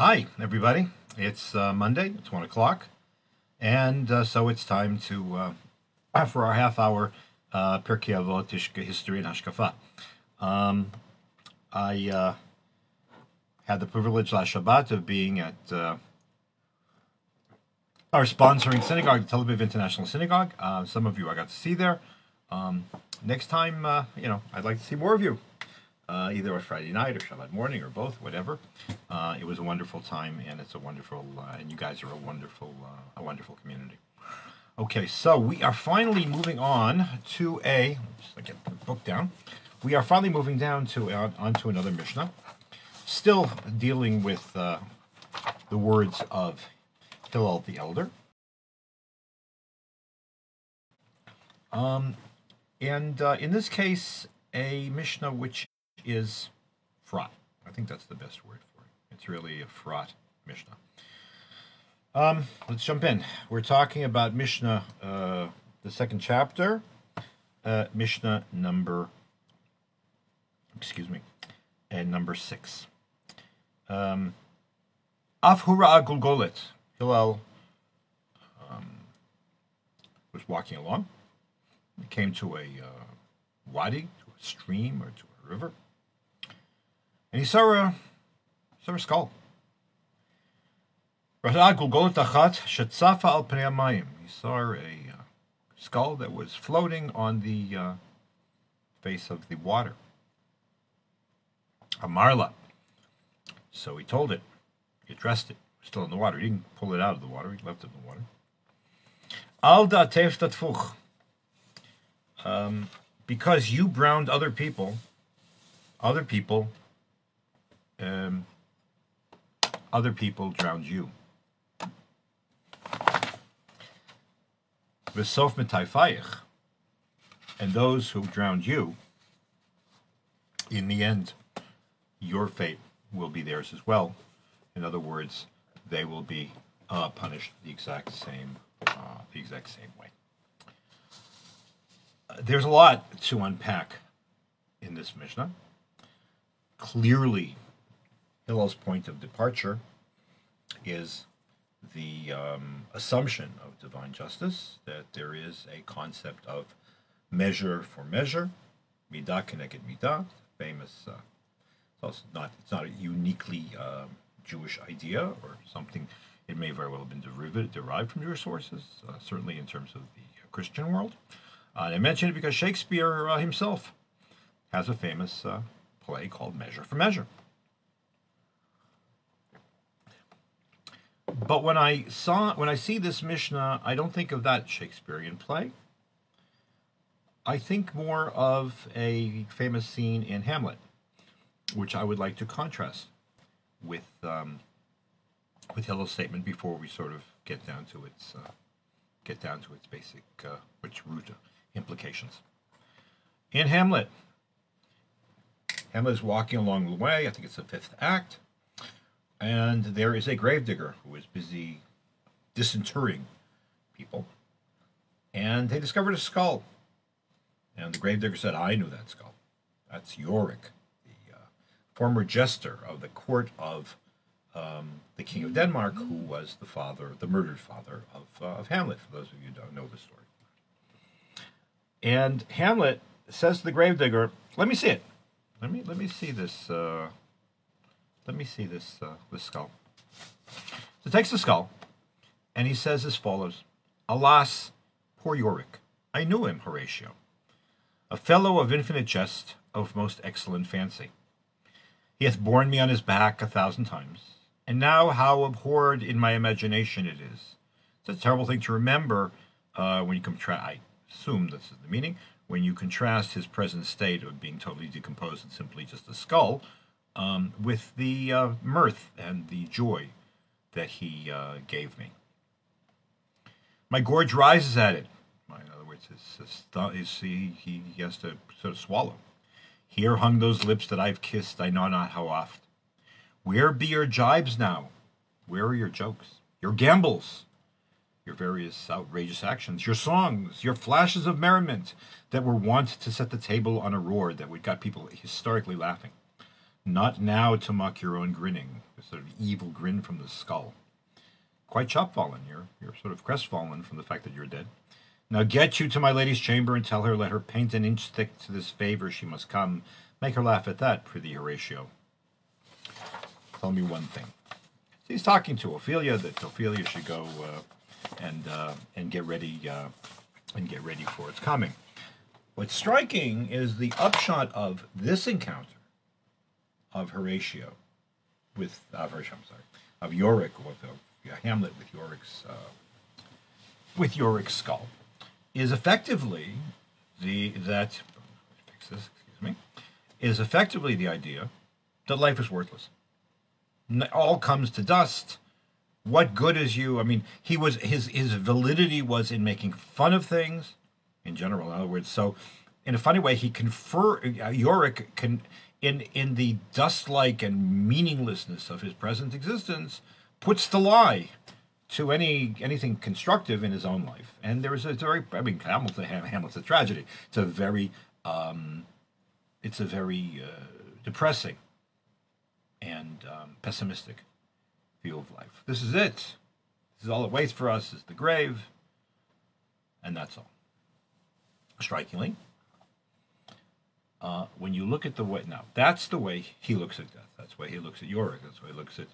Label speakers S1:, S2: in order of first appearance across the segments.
S1: Hi, everybody. It's Monday, it's 1 o'clock, and so it's time for our half hour Pirkei Avot history and Hashkafa. I had the privilege last Shabbat of being at our sponsoring synagogue, the Tel Aviv International Synagogue. Some of you I got to see there. Next time, I'd like to see more of you. Either a Friday night or Shabbat morning or both, whatever. It was a wonderful time, and it's a wonderful, and you guys are a wonderful community. Okay, so we are finally moving on to just get the book down. We are finally moving down onto another Mishnah, still dealing with the words of Hillel the Elder. And in this case, a Mishnah which is fraught. I think that's the best word for it. It's really a fraught Mishnah. Let's jump in. We're talking about Mishnah, the second chapter, Mishnah number 6. Af hura gulgolet. Hillel was walking along. He came to a wadi, to a stream, or to a river. And he saw a skull. He saw a skull that was floating on the face of the water. Amarla. So he told it. He addressed it. It was still in the water. He didn't pull it out of the water. He left it in the water. Al da'atef tatfuch. Because you browned other people drowned you. V'sof mitayfayich, and those who drowned you, in the end, your fate will be theirs as well. In other words, they will be punished the exact same way. There's a lot to unpack in this Mishnah. Clearly, Hillel's point of departure is the assumption of divine justice, that there is a concept of measure for measure, midah keneged midah, famous. It's not a uniquely Jewish idea or something. It may very well have been derived from Jewish sources, certainly in terms of the Christian world. And I mention it because Shakespeare himself has a famous play called Measure for Measure. But when I see this Mishnah, I don't think of that Shakespearean play. I think more of a famous scene in Hamlet, which I would like to contrast with Hillel's statement before we sort of get down to its basic its root implications. In Hamlet is walking along the way. I think it's the 5th act. And there is a gravedigger who is busy disinterring people. And they discovered a skull. And the gravedigger said, I knew that skull. That's Yorick, the former jester of the court of the King of Denmark, who was the murdered father of Hamlet, for those of you who don't know the story. And Hamlet says to the gravedigger, let me see it. Let me see this. Let me see this skull. So he takes the skull, and he says as follows: Alas, poor Yorick, I knew him, Horatio, a fellow of infinite jest, of most excellent fancy. He hath borne me on his back 1,000 times, and now how abhorred in my imagination it is. It's a terrible thing to remember when you I assume this is the meaning, when you contrast his present state of being totally decomposed and simply just a skull, with the mirth and the joy that he gave me. My gorge rises at it. In other words, he has to sort of swallow. Here hung those lips that I've kissed, I know not how oft. Where be your jibes now? Where are your jokes, your gambols, your various outrageous actions, your songs, your flashes of merriment that were wont to set the table on a roar that would got people historically laughing? Not now to mock your own grinning, a sort of evil grin from the skull. Quite chopfallen. You're sort of crestfallen from the fact that you're dead. Now get you to my lady's chamber and tell her, let her paint an inch thick to this favor she must come. Make her laugh at that, prithee Horatio. Tell me one thing. So he's talking to Ophelia, that Ophelia should go and get ready for its coming. What's striking is the upshot of this encounter of Horatio with of Yorick, Hamlet with Yorick's skull, is effectively is effectively the idea that life is worthless. All comes to dust. What good is you? I mean, his validity was in making fun of things, in general. In other words, so in a funny way, Yorick can, in the dust-like and meaninglessness of his present existence, puts the lie to anything constructive in his own life. And there is a very, I mean, Hamlet's a tragedy. It's a very depressing and pessimistic view of life. This is it. This is all it waits for us, is the grave, and that's all. Strikingly, when you look at the way, now, that's the way he looks at death. That's the way he looks at Yorick. That's the way he looks at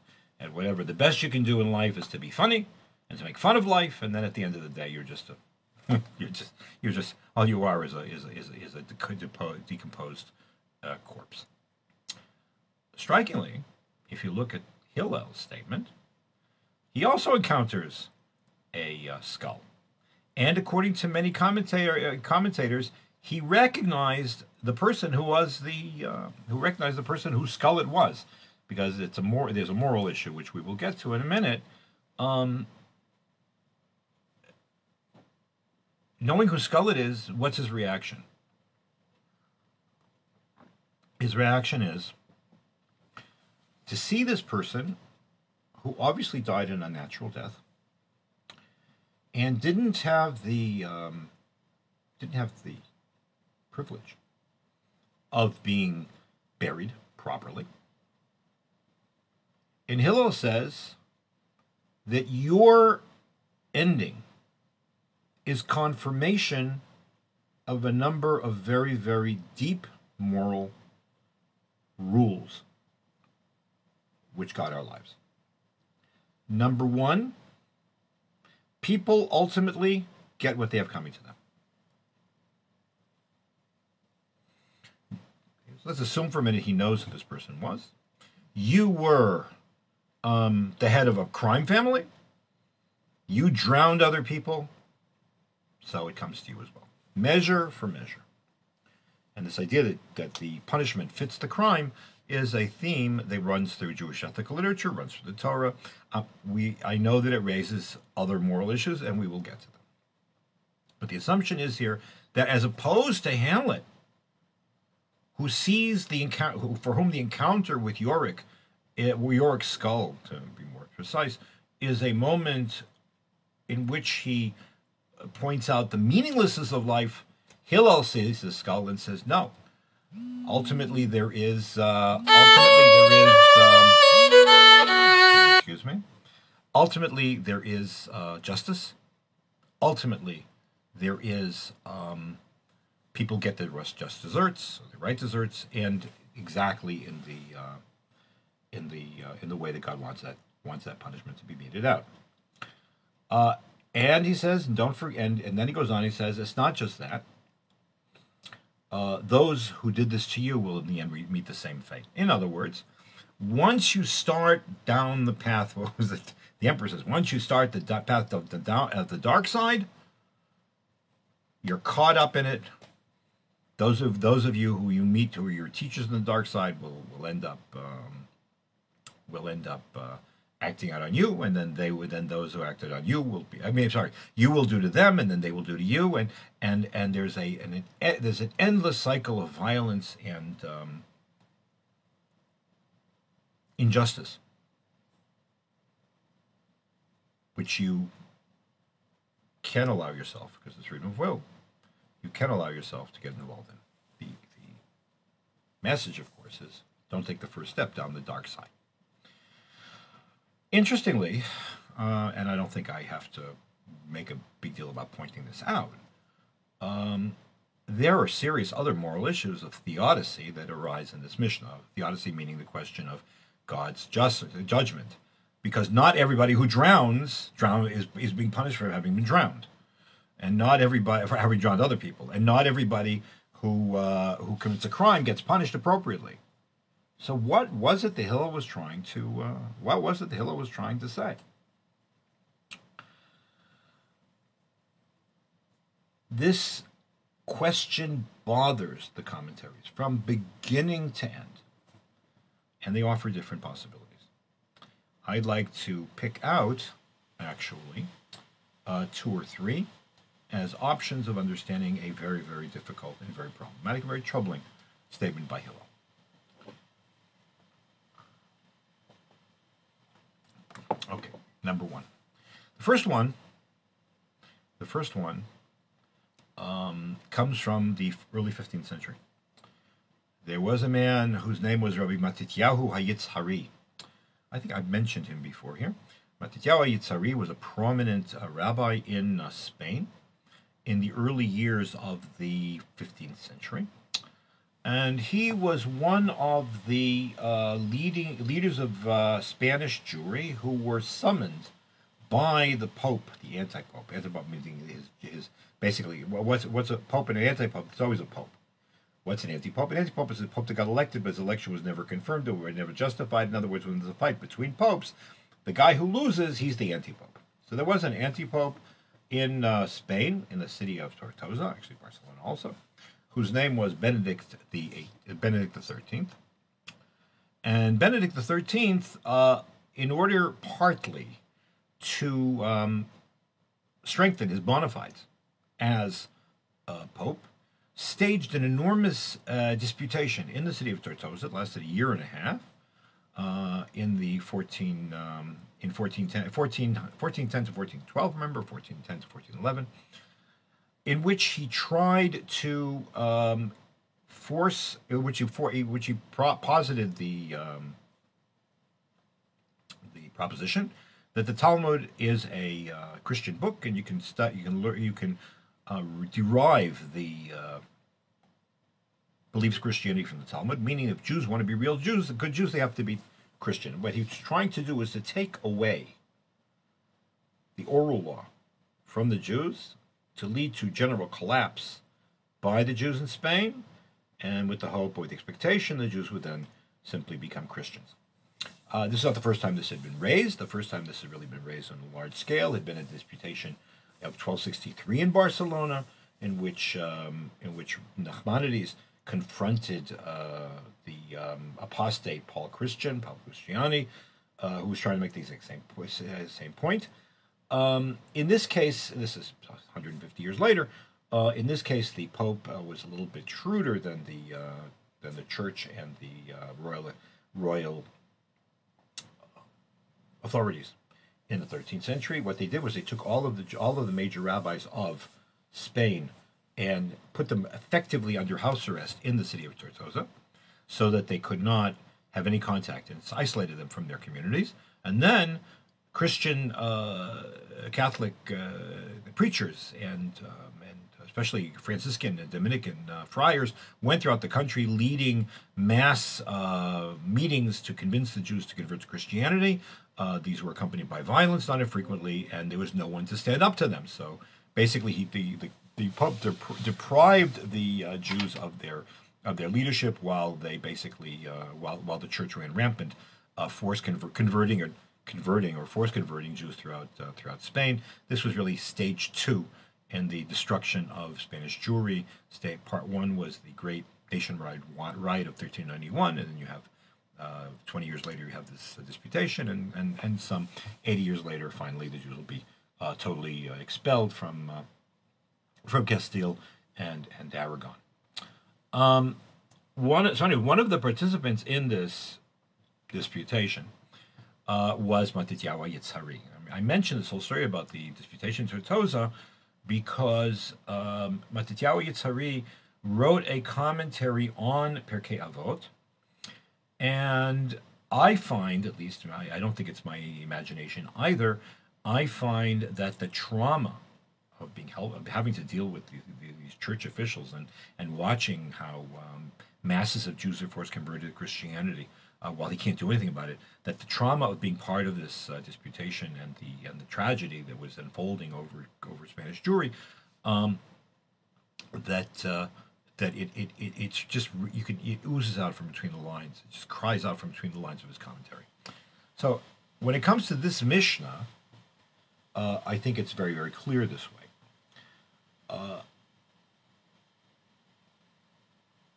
S1: whatever. The best you can do in life is to be funny and to make fun of life, and then at the end of the day, you're just all you are is a decomposed corpse. Strikingly, if you look at Hillel's statement, he also encounters a skull, and according to many commentators, he recognized the person whose skull it was, because there's a moral issue which we will get to in a minute. Knowing whose skull it is, what's his reaction? His reaction is to see this person who obviously died an unnatural death and didn't have the privilege of being buried properly. And Hillel says that your ending is confirmation of a number of very, very deep moral rules which guide our lives. Number one, people ultimately get what they have coming to them. So let's assume for a minute he knows who this person was. You were the head of a crime family. You drowned other people, so it comes to you as well. Measure for measure. And this idea that the punishment fits the crime is a theme that runs through Jewish ethical literature, runs through the Torah. I know that it raises other moral issues, and we will get to them. But the assumption is here that as opposed to Hamlet, who sees for whom the encounter with Yorick's skull, to be more precise, is a moment in which he points out the meaninglessness of life, Hillel sees the skull and says, no. Ultimately, there is Ultimately, there is justice. Ultimately, there is people get their just desserts, the right desserts, and exactly in the way that God wants that punishment to be meted out. And he says, don't forget, and then he goes on. He says, it's not just that. Those who did this to you will in the end meet the same fate. In other words, once you start down the path, what was it? The emperor says, once you start the path of the dark side, you're caught up in it. Those of you who you meet who are your teachers in the dark side will end up acting out on you, and then those who acted on you will be. You will do to them, and then they will do to you, and there's an endless cycle of violence and injustice, which you can allow yourself, because it's freedom of will. You can allow yourself to get involved in. The message, of course, is don't take the first step down the dark side. Interestingly, and I don't think I have to make a big deal about pointing this out, there are serious other moral issues of theodicy that arise in this Mishnah. Theodicy meaning the question of God's judgment, because not everybody who drowns is being punished for having been drowned, and not everybody for having drowned other people, and not everybody who commits a crime gets punished appropriately. So, what was it the Hillel was trying to say? This question bothers the commentaries from beginning to end, and they offer different possibilities. I'd like to pick out, actually, 2 or 3 as options of understanding a very, very difficult and very problematic, very troubling statement by Hillel. Okay, number 1. The first one comes from the early 15th century. There was a man whose name was Rabbi Matityahu HaYitzhari. I think I've mentioned him before here. Matityahu HaYitzhari was a prominent rabbi in Spain in the early years of the 15th century. And he was one of the leaders of Spanish Jewry who were summoned by the Pope, the anti-Pope. Anti-Pope meaning his basically, what's a Pope and an anti-Pope? It's always a Pope. What's an anti-Pope? An anti-Pope is a Pope that got elected, but his election was never confirmed or never justified. In other words, when there's a fight between popes, the guy who loses, he's the anti-Pope. So there was an anti-Pope in Spain, in the city of Tortosa, actually Barcelona also, whose name was Benedict XIII. And Benedict XIII, in order partly to strengthen his bona fides as Pope, staged an enormous disputation in the city of Tortosa. It lasted a year and a half in 1410 to 1412, remember, 1410 to 1411, in which he tried to posited the proposition that the Talmud is a Christian book, and you can derive the beliefs of Christianity from the Talmud. Meaning, if Jews want to be real Jews, the good Jews, they have to be Christian. What he's trying to do is to take away the oral law from the Jews to lead to general collapse by the Jews in Spain, and with the hope or with the expectation the Jews would then simply become Christians. This is not the first time this had been raised. The first time this had really been raised on a large scale had been a disputation of 1263 in Barcelona, in which Nachmanides confronted the apostate Paul Christiani, who was trying to make the exact same point. In this case, this is 150 years later. In this case, the Pope was a little bit shrewder than the Church and the royal authorities in the 13th century. What they did was they took all of the major rabbis of Spain and put them effectively under house arrest in the city of Tortosa, so that they could not have any contact, and isolated them from their communities. And then Christian Catholic preachers and especially Franciscan and Dominican friars went throughout the country leading mass meetings to convince the Jews to convert to Christianity. These were accompanied by violence, not infrequently, and there was no one to stand up to them. So basically, the Pope deprived the Jews of their leadership, while they basically while the Church ran rampant, forced converting Jews throughout Spain. This was really stage 2 in the destruction of Spanish Jewry. Part 1 was the Great Nationwide Riot of 1391, and then you have 20 years later you have this disputation, and some 80 years later, finally, the Jews will be totally expelled from Castile and Aragon. One of the participants in this disputation was Matityahu HaYitzhari. I mentioned this whole story about the disputation in Tortosa because Matityahu HaYitzhari wrote a commentary on Pirkei Avot, and I find, at least, I don't think it's my imagination either, I find that the trauma of being held, of having to deal with these church officials and watching how masses of Jews are forced converted to Christianity, while he can't do anything about it, that the trauma of being part of this disputation and the tragedy that was unfolding over Spanish Jewry, that it's just it oozes out from between the lines. It just cries out from between the lines of his commentary. So when it comes to this Mishnah, I think it's very, very clear this way.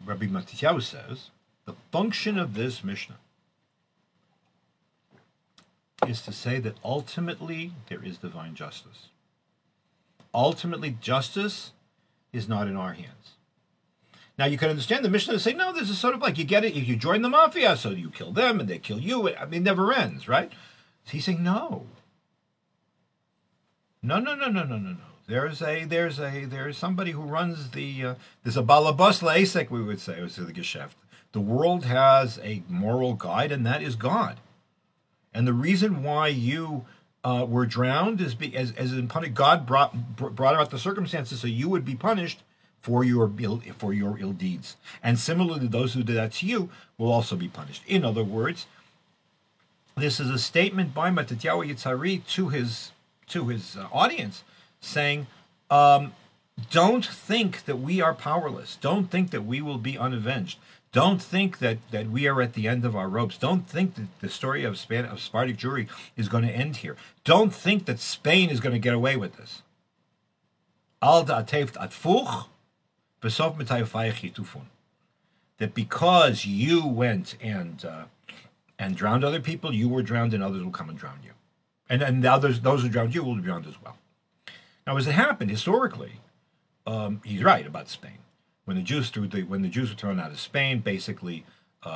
S1: Rabbi Matityahu says the function of this Mishnah is to say that ultimately there is divine justice. Ultimately, justice is not in our hands. Now, you can understand the Mishnah to say, no, this is sort of like you get it, you join the mafia, so you kill them and they kill you. I mean, it never ends, right? So he's saying, no. No. There's somebody who runs there's a balabas la'asek, we would say, the Geschäft. The world has a moral guide, and that is God. And the reason why you were drowned is as in punished, God brought about the circumstances so you would be punished for your ill deeds. And similarly, those who did that to you will also be punished. In other words, this is a statement by Matityahu Yitzhari to his audience, saying, don't think that we are powerless. Don't think that we will be unavenged. Don't think that we are at the end of our ropes. Don't think that the story of Sephardic Jewry is going to end here. Don't think that Spain is going to get away with this. Al da'ateft atfuch, v'sof mitayafayach yitufun. That because you went and drowned other people, you were drowned, and others will come and drown you. And those who drowned you will be drowned as well. Now, as it happened historically, he's right about Spain. When the Jews were thrown out of Spain, basically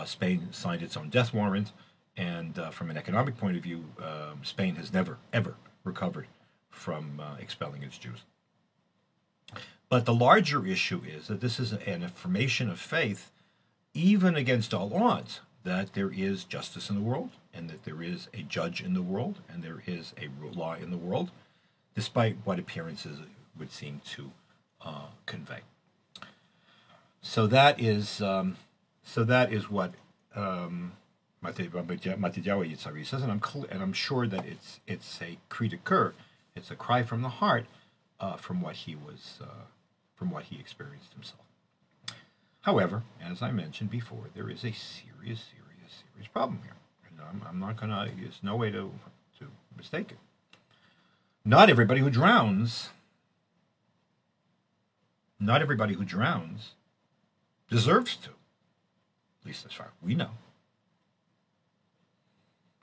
S1: Spain signed its own death warrant, and from an economic point of view, Spain has never ever recovered from expelling its Jews. But the larger issue is that this is an affirmation of faith, even against all odds, that there is justice in the world, and that there is a judge in the world, and there is a law in the world, despite what appearances would seem to convey. So that is what Matityahu Yitzhari says, and I'm sure that it's a cri de cœur, it's a cry from the heart, from what he experienced himself. However, as I mentioned before, there is a serious problem here. And I'm not gonna. There's no way to mistake it. Not everybody who drowns deserves to, at least as far as we know.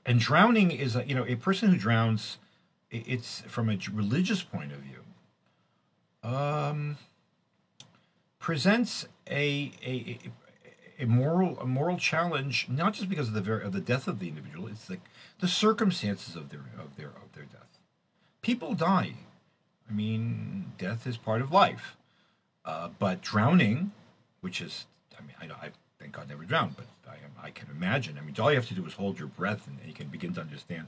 S1: And drowning is a person who drowns. It's from a religious point of view. Presents a moral challenge, not just because of the death of the individual. It's like the circumstances of their death. People die. I mean, death is part of life. But drowning, which is, I thank God never drowned, but I can imagine. I mean, all you have to do is hold your breath, and you can begin to understand,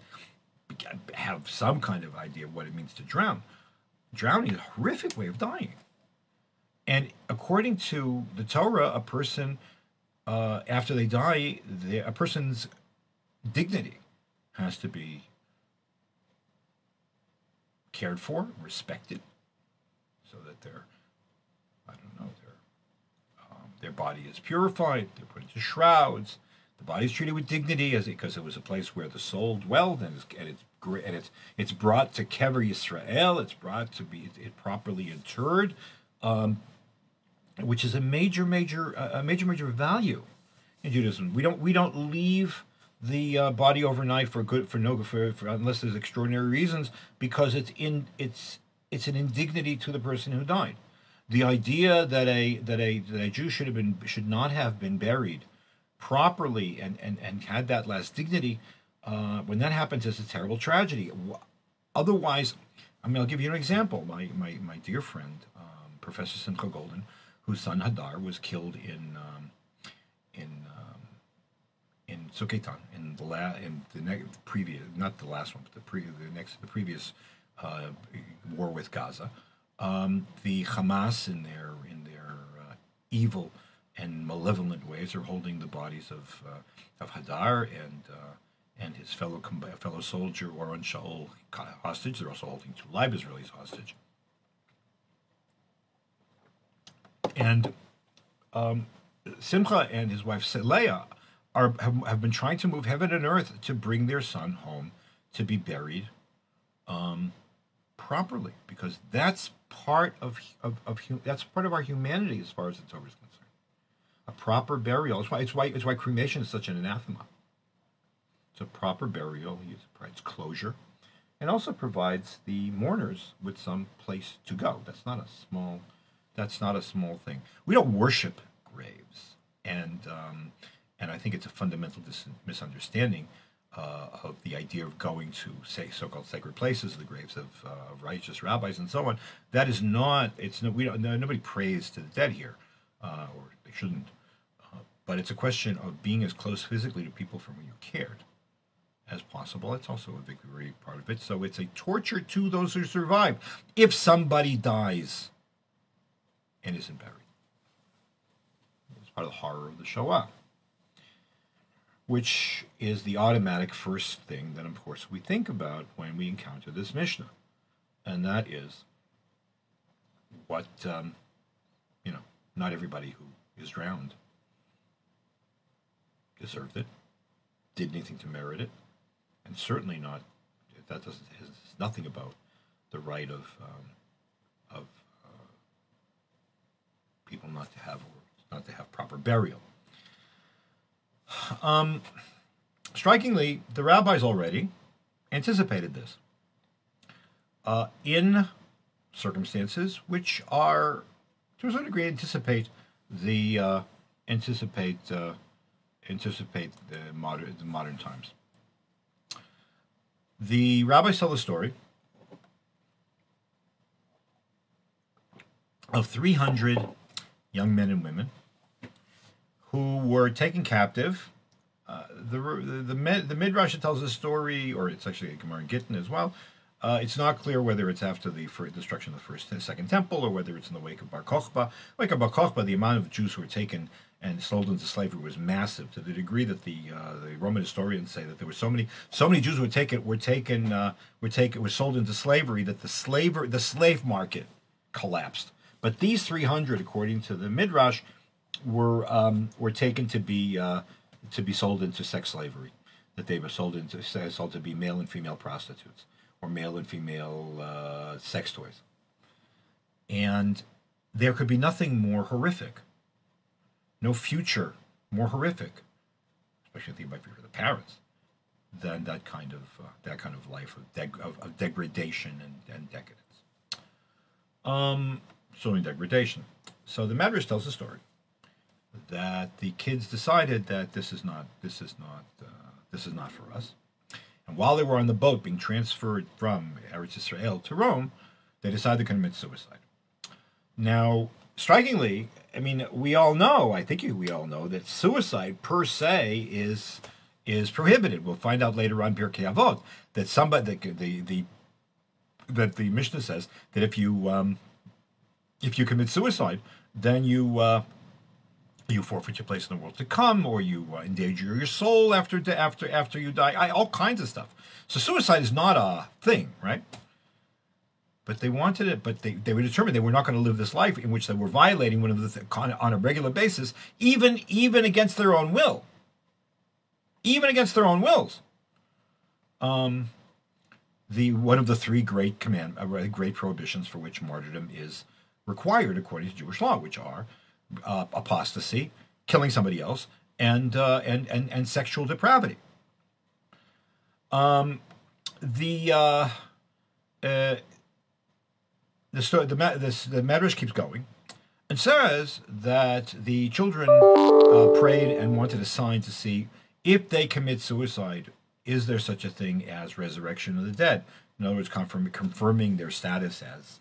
S1: have some kind of idea of what it means to drown. Drowning is a horrific way of dying. And according to the Torah, a person, after they die, a person's dignity has to be cared for, respected, so that their body is purified, they're put into shrouds, the body is treated with dignity, because it was a place where the soul dwelled, and it's brought to Kever Yisrael, it's brought to be properly interred, which is a major value in Judaism. We don't leave the body overnight unless there's extraordinary reasons, because it's an indignity to the person who died. The idea that a Jew should not have been buried properly and had that last dignity, when that happens, is a terrible tragedy. Otherwise, I'll give you an example. My dear friend, Professor Simcha Golden, whose son Hadar was killed in in Suketan, in the previous, not the last one, but the previous war with Gaza. The Hamas, in their evil and malevolent ways, are holding the bodies of Hadar and his fellow soldier Oren Shaul hostage. They're also holding 2 live Israelis hostage. And Simcha and his wife Leah have been trying to move heaven and earth to bring their son home to be buried properly, because that's part of our humanity as far as the Torah is concerned. A proper burial. It's why cremation is such an anathema. It's a proper burial. It provides closure, and also provides the mourners with some place to go. That's not a small thing. We don't worship graves, and I think it's a fundamental misunderstanding of the idea of going to, say, so-called sacred places, the graves of righteous rabbis and so on. That is not. Nobody prays to the dead here, or they shouldn't. But it's a question of being as close physically to people from whom you cared as possible. It's also a very part of it. So it's a torture to those who survive if somebody dies and isn't buried. It's part of the horror of the Shoah, which is the automatic first thing that, of course, we think about when we encounter this Mishnah. And that is what, not everybody who is drowned deserved it, did anything to merit it, and certainly not, that has nothing about the right of people not to have proper burial. Strikingly, the rabbis already anticipated this in circumstances which are, to a certain degree, anticipate the modern times. The rabbis tell the story of 300 young men and women who were taken captive. The Midrash tells the story, or it's actually a Gemara in Gittin as well. It's not clear whether it's after the destruction of the first and second temple, or whether it's in the wake of Bar Kokhba. Wake of Bar Kokhba, the amount of Jews who were taken and sold into slavery was massive, to the degree that the Roman historians say that there were so many Jews who were sold into slavery that the slave market collapsed. But these 300, according to the Midrash, were taken to be sold into sex slavery, that they were sold to be male and female prostitutes, or male and female sex toys. And there could be nothing more horrific, no future more horrific, especially I think it might be for the parents, than that kind of life of degradation and decadence. Showing degradation. So the Midrash tells the story that the kids decided that this is not for us. And while they were on the boat being transferred from Eretz Israel to Rome, they decided to commit suicide. Now, strikingly, I mean, we all know that suicide per se is prohibited. We'll find out later on Pirkei Avot that the Mishnah says that if you commit suicide, then you forfeit your place in the world to come, or you endanger your soul after you die. All kinds of stuff. So suicide is not a thing, right? But they wanted it. But they were determined they were not going to live this life in which they were violating one of the on a regular basis, even against their own will. Even against their own wills. One of the three great prohibitions for which martyrdom is required according to Jewish law, which are apostasy, killing somebody else, and sexual depravity. The Medrash keeps going and says that the children prayed and wanted a sign to see if they commit suicide, is there such a thing as resurrection of the dead? In other words, confirming their status as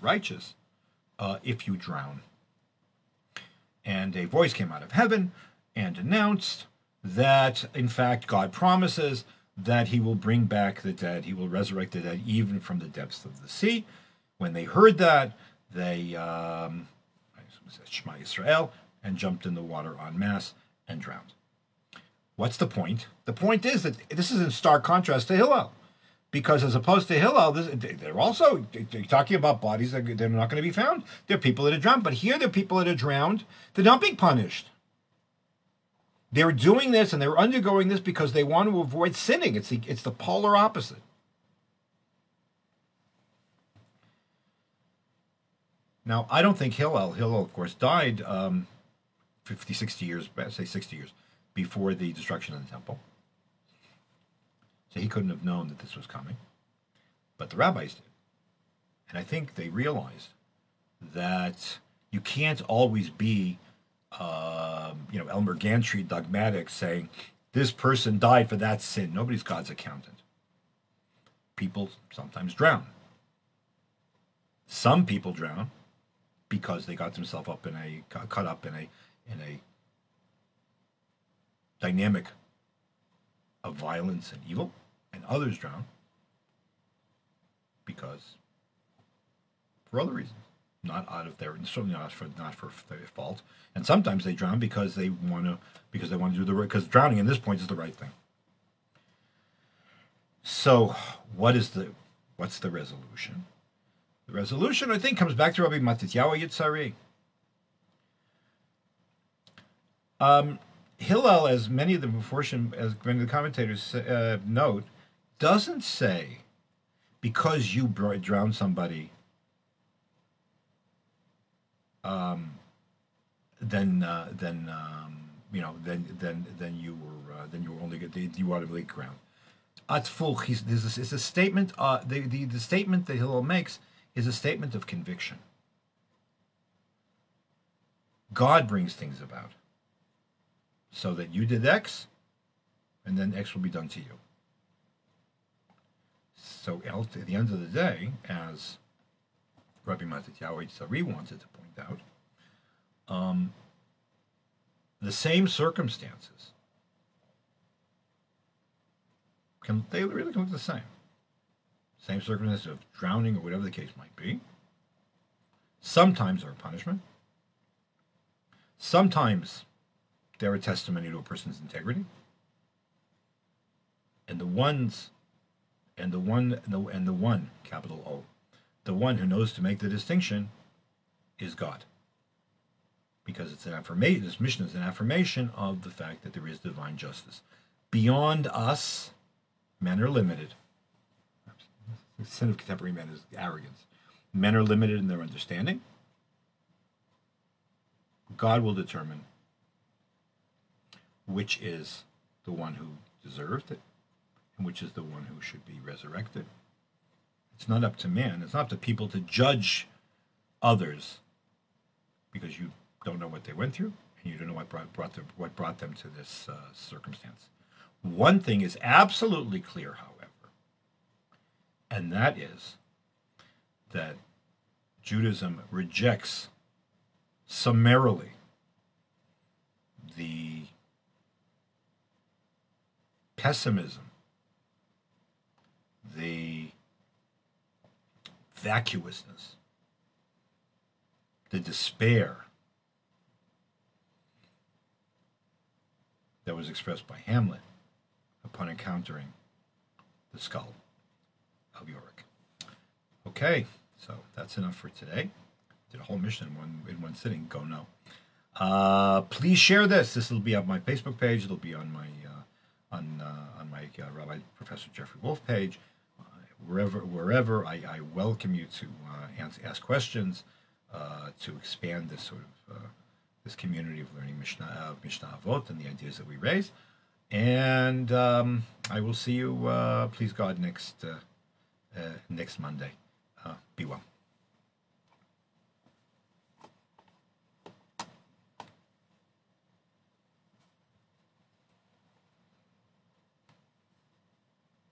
S1: righteous if you drown. And a voice came out of heaven and announced that, in fact, God promises that he will bring back the dead, he will resurrect the dead even from the depths of the sea. When they heard that, they Shema Yisrael, and jumped in the water en masse and drowned. What's the point? The point is that this is in stark contrast to Hillel. Because as opposed to Hillel, they're talking about bodies that they're not going to be found. They're people that are drowned. But here they're people that are drowned. They're not being punished. They're doing this and they're undergoing this because they want to avoid sinning. It's the polar opposite. Now, I don't think Hillel, of course, died 50, 60 years, say 60 years, before the destruction of the temple. So he couldn't have known that this was coming. But the rabbis did. And I think they realized that you can't always be, Elmer Gantry dogmatic, saying, this person died for that sin. Nobody's God's accountant. People sometimes drown. Some people drown because they got themselves caught up in a dynamic of violence and evil, and others drown because for other reasons, not out of their, certainly not for their fault, and sometimes they drown because they want to do the right, because drowning at this point is the right thing. So, what's the resolution? The resolution, I think, comes back to Rabbi Matityahu Yitzhari. Hillel, as many of the commentators note, doesn't say because you drowned somebody, then you were only you automatically ground. Atfuch, it's a statement. The statement that Hillel makes is a statement of conviction. God brings things about, so that you did X, and then X will be done to you. So at the end of the day, as Rabbi Matityahu Yitzhari wanted to point out, the same circumstances they really can look the same. Same circumstances of drowning or whatever the case might be. Sometimes they're a punishment. Sometimes they're a testimony to a person's integrity. And the one, capital O, the one who knows to make the distinction is God. Because it's an affirmation, this mission is an affirmation of the fact that there is divine justice. Beyond us, men are limited. The sin of contemporary men is arrogance. Men are limited in their understanding. God will determine which is the one who deserved it and which is the one who should be resurrected. It's not up to man. It's not up to people to judge others because you don't know what they went through and you don't know what brought them to this circumstance. One thing is absolutely clear, however, and that is that Judaism rejects summarily the pessimism, the vacuousness, the despair that was expressed by Hamlet upon encountering the skull of Yorick. Okay, so that's enough for today. Did a whole mission in one sitting. Go no. Please share this. This will be on my Facebook page. It'll be on my Rabbi Professor Jeffrey Wolf page. Wherever I welcome you to ask questions, to expand this sort of this community of learning Mishnah Avot and the ideas that we raise. And I will see you, please God, next Monday. Be well.